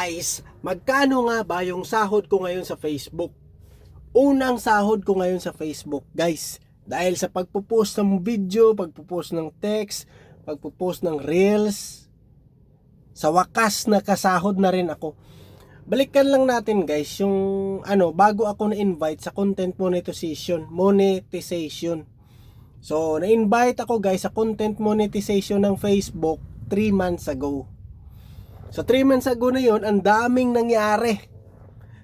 Guys, magkano nga ba yung sahod ko ngayon sa Facebook? Unang sahod ko ngayon sa Facebook, guys. Dahil sa pagpo-post ng video, pagpo-post ng text, pagpo-post ng reels, sa wakas nakasahod na rin ako. Balikan lang natin guys yung bago ako na-invite sa content monetization. So, na-invite ako guys sa content monetization ng Facebook 3 months ago. So 3 months ago na yon, ang daming nangyari.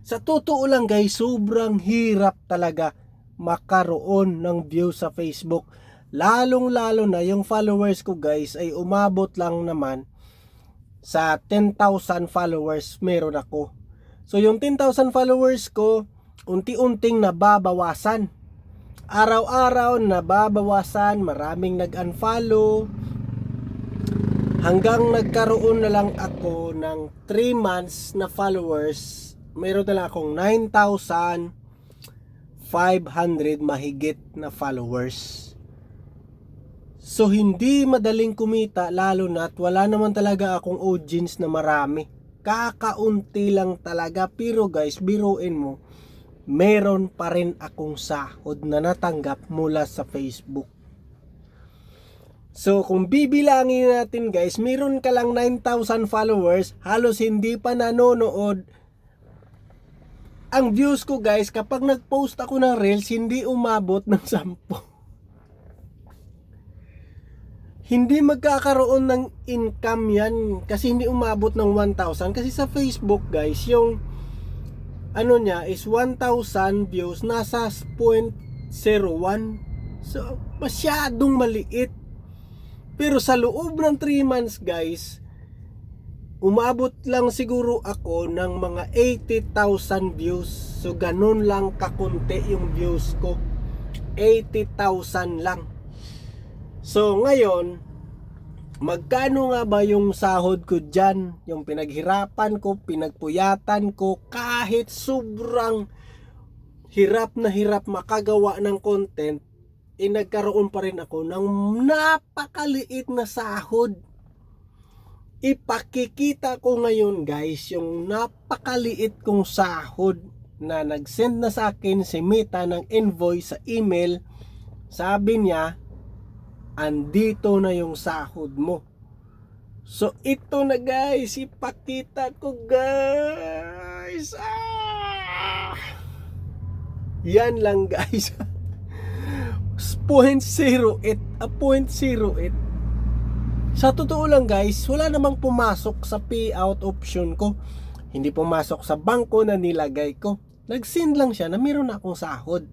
Sa totoo lang guys, sobrang hirap talaga makaroon ng views sa Facebook. Lalong-lalo na yung followers ko guys ay umabot lang naman sa 10,000 followers meron ako. So yung 10,000 followers ko, unti-unting nababawasan. Araw-araw nababawasan, maraming nag-unfollow. Hanggang nagkaroon na lang ako ng 3 months na followers, meron na lang akong 9,500 mahigit na followers. So hindi madaling kumita, lalo na't wala naman talaga akong audience na marami. Kakaunti lang talaga, pero guys, biruin mo, meron pa rin akong sahod na natanggap mula sa Facebook. So kung bibilangin natin guys, meron ka lang 9,000 followers, halos hindi pa nanonood. Ang views ko guys, kapag nag-post ako ng reels, hindi umabot ng 10. Hindi magkakaroon ng income yan kasi hindi umabot ng 1,000. Kasi sa Facebook guys, yung niya is 1,000 views, nasa 0.01. So masyadong maliit. Pero sa loob ng 3 months guys, umabot lang siguro ako ng mga 80,000 views. So ganun lang kakunti yung views ko, 80,000 lang. So ngayon, magkano nga ba yung sahod ko dyan? Yung pinaghirapan ko, pinagpuyatan ko, kahit sobrang hirap na hirap makagawa ng content, nagkaroon pa rin ako ng napakaliit na sahod. Ipakikita ko ngayon guys yung napakaliit kong sahod na nag-send na sa akin si Meta ng invoice sa email. Sabi niya, andito na yung sahod mo. So ito na guys, ipakita ko guys. Yan lang guys. 0.08. Sa totoo lang guys, wala namang pumasok sa payout option ko. Hindi pumasok sa bangko na nilagay ko. Nag-send lang siya na mayroon akong sahod.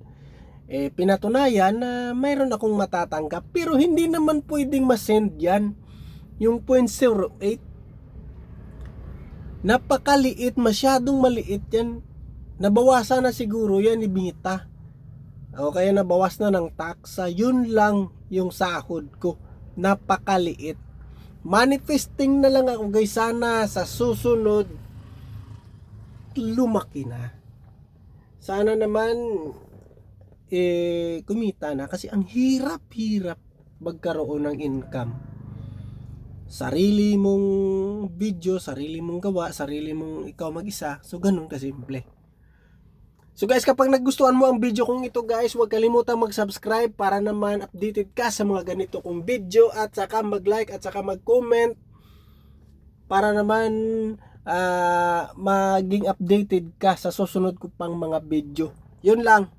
Pinatunayan na mayroon akong matatanggap, pero hindi naman pwedeng ma-send yan. Yung 0.08, napakaliit, masyadong maliit yan. Nabawasan na siguro yan ni Meta, o kaya nabawas na ng tax. Yun lang yung sahod ko, napakaliit. Manifesting na lang ako guys, sana sa susunod lumaki na. Sana naman kumita na, kasi ang hirap magkaroon ng income. Sarili mong video, sarili mong gawa, sarili mong ikaw mag-isa. So ganun kasimple. So guys, kapag nagustuhan mo ang video kong ito guys, huwag kalimutang mag-subscribe para naman updated ka sa mga ganito kong video, at saka mag-like at saka mag-comment para naman maging updated ka sa susunod ko pang mga video. Yun lang.